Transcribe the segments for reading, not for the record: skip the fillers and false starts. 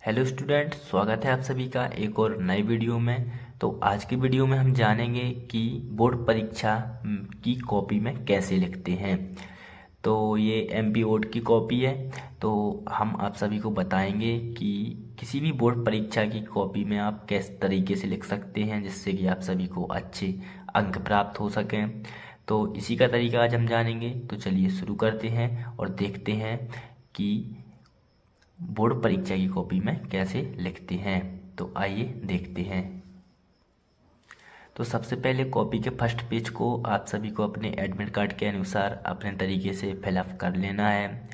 Hello student, स्वागत है आप सभी का एक और नई वीडियो में। तो आज की वीडियो में हम जानेंगे कि बोर्ड परीक्षा की कॉपी में कैसे लिखते हैं। तो ये एमपी बोर्ड की कॉपी है। तो हम आप सभी को बताएंगे कि किसी भी बोर्ड परीक्षा की कॉपी में आप किस तरीके से लिख सकते हैं जिससे कि आप सभी को अच्छे अंक प्राप्त हो सकें। तो इसी का तरीका आज हम जानेंगे। तो चलिए शुरू करते हैं और देखते हैं कि बोर्ड परीक्षा की कॉपी में कैसे लिखते हैं। तो आइए देखते हैं। तो सबसे पहले कॉपी के फर्स्ट पेज को आप सभी को अपने एडमिट कार्ड के अनुसार अपने तरीके से फिलअप कर लेना है,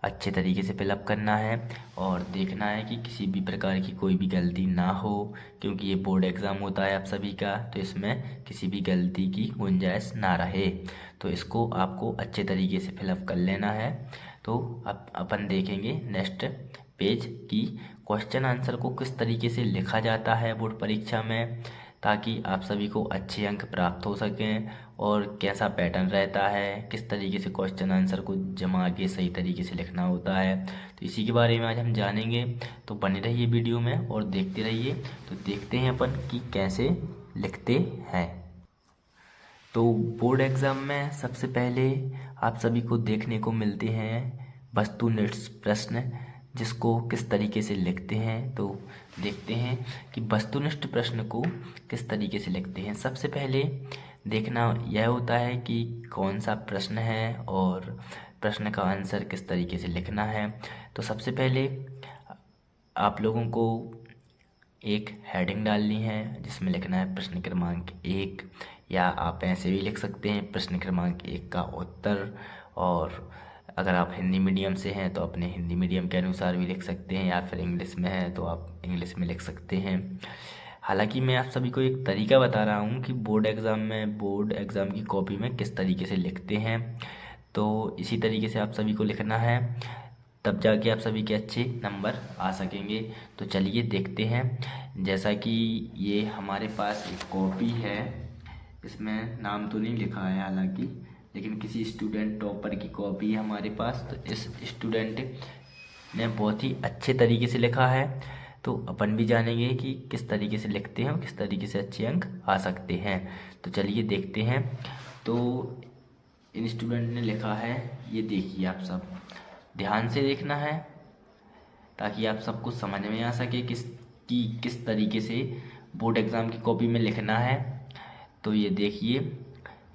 अच्छे तरीके से फिलअप करना है और देखना है कि किसी भी प्रकार की कोई भी गलती ना हो, क्योंकि ये बोर्ड एग्ज़ाम होता है आप सभी का। तो इसमें किसी भी गलती की गुंजाइश ना रहे। तो इसको आपको अच्छे तरीके से फिलअप कर लेना है। तो अब अपन देखेंगे नेक्स्ट पेज की क्वेश्चन आंसर को किस तरीके से लिखा जाता है बोर्ड परीक्षा में, ताकि आप सभी को अच्छे अंक प्राप्त हो सकें। और कैसा पैटर्न रहता है, किस तरीके से क्वेश्चन आंसर को जमा के सही तरीके से लिखना होता है, तो इसी के बारे में आज हम जानेंगे। तो बने रहिए वीडियो में और देखते रहिए। तो देखते हैं अपन कि कैसे लिखते हैं। तो बोर्ड एग्ज़ाम में सबसे पहले आप सभी को देखने को मिलते हैं वस्तुनिष्ठ प्रश्न, जिसको किस तरीके से लिखते हैं। तो देखते हैं कि वस्तुनिष्ठ प्रश्न को किस तरीके से लिखते हैं। सबसे पहले देखना यह होता है कि कौन सा प्रश्न है और प्रश्न का आंसर किस तरीके से लिखना है। तो सबसे पहले आप लोगों को एक हेडिंग डालनी है जिसमें लिखना है प्रश्न क्रमांक 1, या आप ऐसे भी लिख सकते हैं प्रश्न क्रमांक 1 का उत्तर। और अगर आप हिंदी मीडियम से हैं तो अपने हिंदी मीडियम के अनुसार भी लिख सकते हैं, या फिर इंग्लिश में है तो आप इंग्लिश में लिख सकते हैं। हालांकि मैं आप सभी को एक तरीका बता रहा हूँ कि बोर्ड एग्ज़ाम की कॉपी में किस तरीके से लिखते हैं। तो इसी तरीके से आप सभी को लिखना है, तब जाके आप सभी के अच्छे नंबर आ सकेंगे। तो चलिए देखते हैं। जैसा कि ये हमारे पास एक कॉपी है, इसमें नाम तो नहीं लिखा है हालांकि, लेकिन किसी स्टूडेंट टॉपर की कॉपी है हमारे पास। तो इस स्टूडेंट ने बहुत ही अच्छे तरीके से लिखा है। तो अपन भी जानेंगे कि किस तरीके से लिखते हैं और किस तरीके से अच्छे अंक आ सकते हैं। तो चलिए देखते हैं। तो इन स्टूडेंट ने लिखा है, ये देखिए, आप सब ध्यान से देखना है ताकि आप सबको समझ में आ सके किस तरीके से बोर्ड एग्ज़ाम की कॉपी में लिखना है। तो ये देखिए,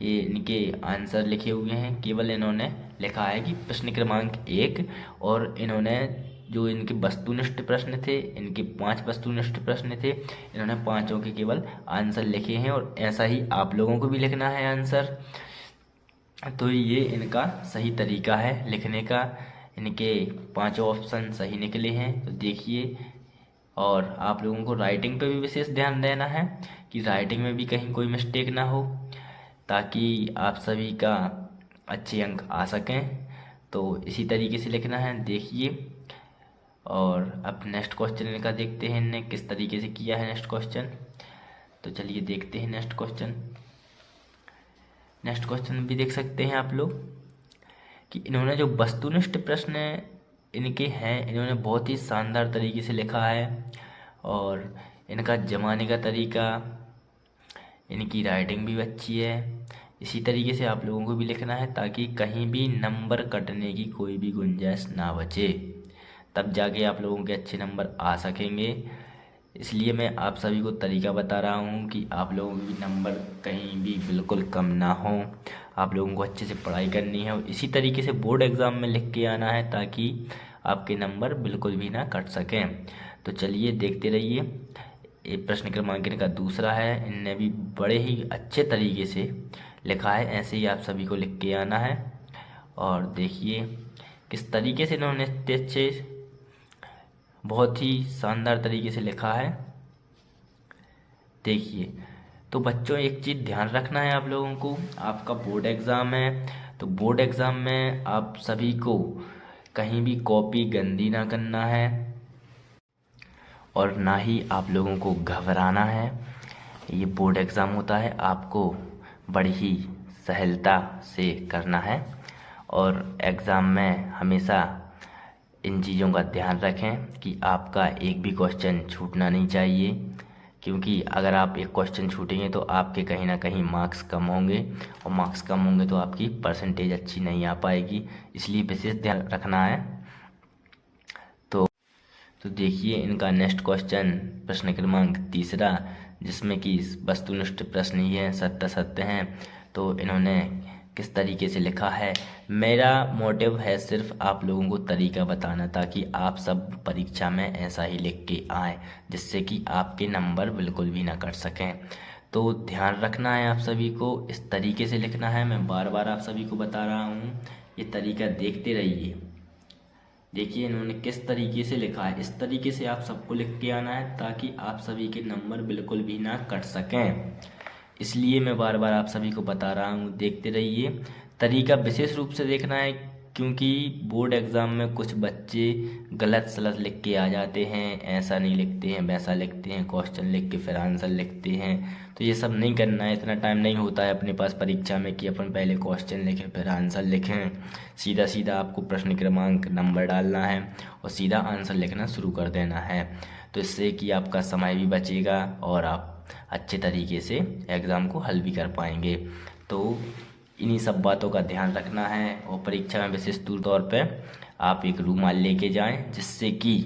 ये इनके आंसर लिखे हुए हैं। केवल इन्होंने लिखा है कि प्रश्न क्रमांक 1, और इन्होंने जो इनके वस्तुनिष्ठ प्रश्न थे, इनके 5 वस्तुनिष्ठ प्रश्न थे, इन्होंने पाँचों के केवल आंसर लिखे हैं। और ऐसा ही आप लोगों को भी लिखना है आंसर। तो ये इनका सही तरीका है लिखने का। इनके पांचों ऑप्शन सही निकले हैं। तो देखिए, और आप लोगों को राइटिंग पे भी विशेष ध्यान देना है कि राइटिंग में भी कहीं कोई मिस्टेक ना हो, ताकि आप सभी का अच्छे अंक आ सकें। तो इसी तरीके से लिखना है, देखिए। और अब नेक्स्ट क्वेश्चन इनका देखते हैं, इनने किस तरीके से किया है नेक्स्ट क्वेश्चन। तो चलिए देखते हैं नेक्स्ट क्वेश्चन। नेक्स्ट क्वेश्चन भी देख सकते हैं आप लोग कि इन्होंने जो वस्तुनिष्ठ प्रश्न इनके हैं, इन्होंने बहुत ही शानदार तरीके से लिखा है। और इनका जमाने का तरीका, इनकी राइटिंग भी अच्छी है। इसी तरीके से आप लोगों को भी लिखना है ताकि कहीं भी नंबर कटने की कोई भी गुंजाइश ना बचे, तब जाके आप लोगों के अच्छे नंबर आ सकेंगे। इसलिए मैं आप सभी को तरीका बता रहा हूँ कि आप लोगों के भी नंबर कहीं भी बिल्कुल कम ना हो। आप लोगों को अच्छे से पढ़ाई करनी है और इसी तरीके से बोर्ड एग्ज़ाम में लिख के आना है ताकि आपके नंबर बिल्कुल भी ना कट सकें। तो चलिए देखते रहिए। ये प्रश्न क्रमांक इनका दूसरा है। इनने भी बड़े ही अच्छे तरीके से लिखा है, ऐसे ही आप सभी को लिख के आना है। और देखिए किस तरीके से इन्होंने अच्छे, बहुत ही शानदार तरीके से लिखा है। देखिए, तो बच्चों एक चीज़ ध्यान रखना है आप लोगों को, आपका बोर्ड एग्ज़ाम है। तो बोर्ड एग्ज़ाम में आप सभी को कहीं भी कॉपी गंदी ना करना है और ना ही आप लोगों को घबराना है। ये बोर्ड एग्ज़ाम होता है, आपको बड़ी ही सहलता से करना है। और एग्ज़ाम में हमेशा इन चीज़ों का ध्यान रखें कि आपका एक भी क्वेश्चन छूटना नहीं चाहिए, क्योंकि अगर आप एक क्वेश्चन छूटेंगे तो आपके कहीं ना कहीं मार्क्स कम होंगे, और मार्क्स कम होंगे तो आपकी परसेंटेज अच्छी नहीं आ पाएगी, इसलिए विशेष ध्यान रखना है। तो देखिए इनका नेक्स्ट क्वेश्चन प्रश्न क्रमांक 3, जिसमें कि वस्तुनिष्ठ प्रश्न ही है, सत्य सत्य हैं। तो इन्होंने किस तरीके से लिखा है, मेरा मोटिव है सिर्फ आप लोगों को तरीका बताना, ताकि आप सब परीक्षा में ऐसा ही लिख के आएँ जिससे कि आपके नंबर बिल्कुल भी ना कट सकें। तो ध्यान रखना है आप सभी को, इस तरीके से लिखना है। मैं बार बार आप सभी को बता रहा हूँ, ये तरीका देखते रहिए। देखिए इन्होंने किस तरीके से लिखा है, इस तरीके से आप सबको लिख के आना है ताकि आप सभी के नंबर बिल्कुल भी ना कट सकें। इसलिए मैं बार बार आप सभी को बता रहा हूँ, देखते रहिए। तरीका विशेष रूप से देखना है, क्योंकि बोर्ड एग्ज़ाम में कुछ बच्चे गलत सलत लिख के आ जाते हैं, ऐसा नहीं लिखते हैं, वैसा लिखते हैं, क्वेश्चन लिख के फिर आंसर लिखते हैं। तो ये सब नहीं करना है, इतना टाइम नहीं होता है अपने पास परीक्षा में कि अपन पहले क्वेश्चन लिखें फिर आंसर लिखें। सीधा सीधा आपको प्रश्न क्रमांक नंबर डालना है और सीधा आंसर लिखना शुरू कर देना है। तो इससे कि आपका समय भी बचेगा और आप अच्छे तरीके से एग्ज़ाम को हल भी कर पाएंगे। तो इन्हीं सब बातों का ध्यान रखना है, और परीक्षा में विशेष तौर पे आप एक रूमाल लेके जाएं, जिससे कि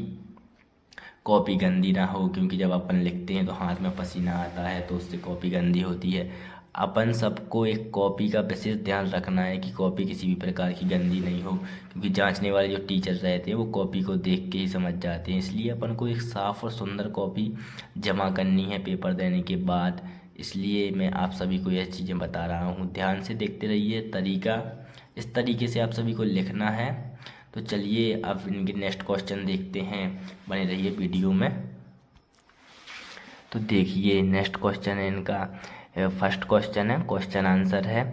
कॉपी गंदी ना हो, क्योंकि जब अपन लिखते हैं तो हाथ में पसीना आता है, तो उससे कॉपी गंदी होती है। अपन सबको एक कॉपी का विशेष ध्यान रखना है कि कॉपी किसी भी प्रकार की गंदी नहीं हो, क्योंकि जांचने वाले जो टीचर रहते हैं वो कॉपी को देख के ही समझ जाते हैं। इसलिए अपन को एक साफ़ और सुंदर कॉपी जमा करनी है पेपर देने के बाद। इसलिए मैं आप सभी को यह चीज़ें बता रहा हूँ, ध्यान से देखते रहिए। तरीका इस तरीके से आप सभी को लिखना है। तो चलिए अब इनके नेक्स्ट क्वेश्चन देखते हैं, बने रहिए वीडियो में। तो देखिए नेक्स्ट क्वेश्चन है इनका, फर्स्ट क्वेश्चन है, क्वेश्चन आंसर है।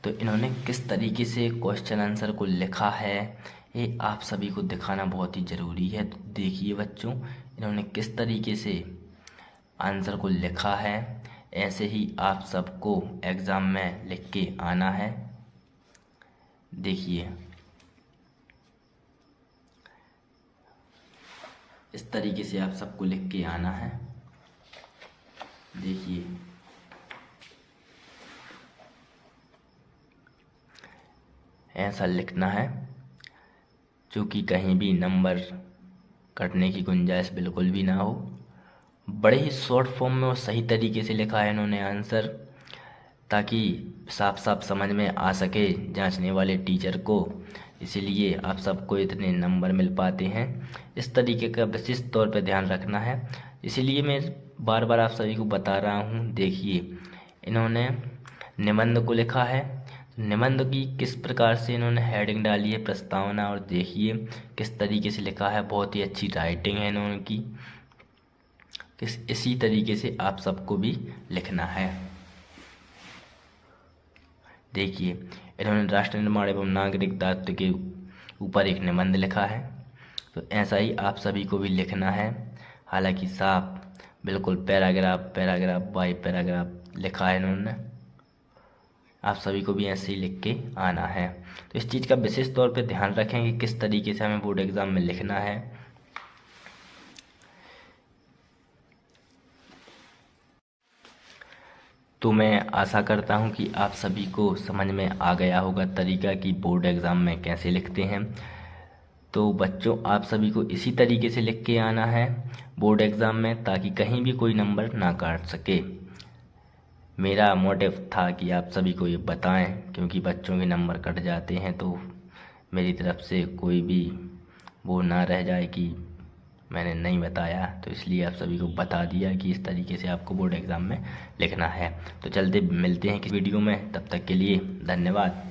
तो इन्होंने किस तरीके से क्वेश्चन आंसर को लिखा है, ये आप सभी को दिखाना बहुत ही ज़रूरी है। तो देखिए बच्चों, इन्होंने किस तरीके से आंसर को लिखा है, ऐसे ही आप सबको एग्ज़ाम में लिख के आना है। देखिए इस तरीके से आप सबको लिख के आना है। देखिए ऐसा लिखना है जो कि कहीं भी नंबर कटने की गुंजाइश बिल्कुल भी ना हो। बड़े ही शॉर्ट फॉर्म में और सही तरीके से लिखा है इन्होंने आंसर, ताकि साफ साफ समझ में आ सके जांचने वाले टीचर को। इसीलिए आप सबको इतने नंबर मिल पाते हैं। इस तरीके का विशेष तौर पर ध्यान रखना है, इसीलिए मैं बार बार आप सभी को बता रहा हूँ। देखिए इन्होंने निबंध को लिखा है, निबंध की किस प्रकार से इन्होंने हेडिंग डाली है, प्रस्तावना, और देखिए किस तरीके से लिखा है। बहुत ही अच्छी राइटिंग है इन्होंने की। इसी तरीके से आप सबको भी लिखना है। देखिए इन्होंने राष्ट्र निर्माण एवं नागरिक दायित्व के ऊपर एक निबंध लिखा है, तो ऐसा ही आप सभी को भी लिखना है। हालांकि साफ बिल्कुल पैराग्राफ बाई पैराग्राफ लिखा है इन्होंने, आप सभी को भी ऐसे ही लिख के आना है। तो इस चीज़ का विशेष तौर पे ध्यान रखें कि किस तरीके से हमें बोर्ड एग्ज़ाम में लिखना है। तो मैं आशा करता हूं कि आप सभी को समझ में आ गया होगा तरीका कि बोर्ड एग्ज़ाम में कैसे लिखते हैं। तो बच्चों आप सभी को इसी तरीके से लिख के आना है बोर्ड एग्ज़ाम में, ताकि कहीं भी कोई नंबर ना काट सके। मेरा मोटिव था कि आप सभी को ये बताएं, क्योंकि बच्चों के नंबर कट जाते हैं तो मेरी तरफ से कोई भी वो ना रह जाए कि मैंने नहीं बताया। तो इसलिए आप सभी को बता दिया कि इस तरीके से आपको बोर्ड एग्ज़ाम में लिखना है। तो चलते मिलते हैं किस वीडियो में, तब तक के लिए धन्यवाद।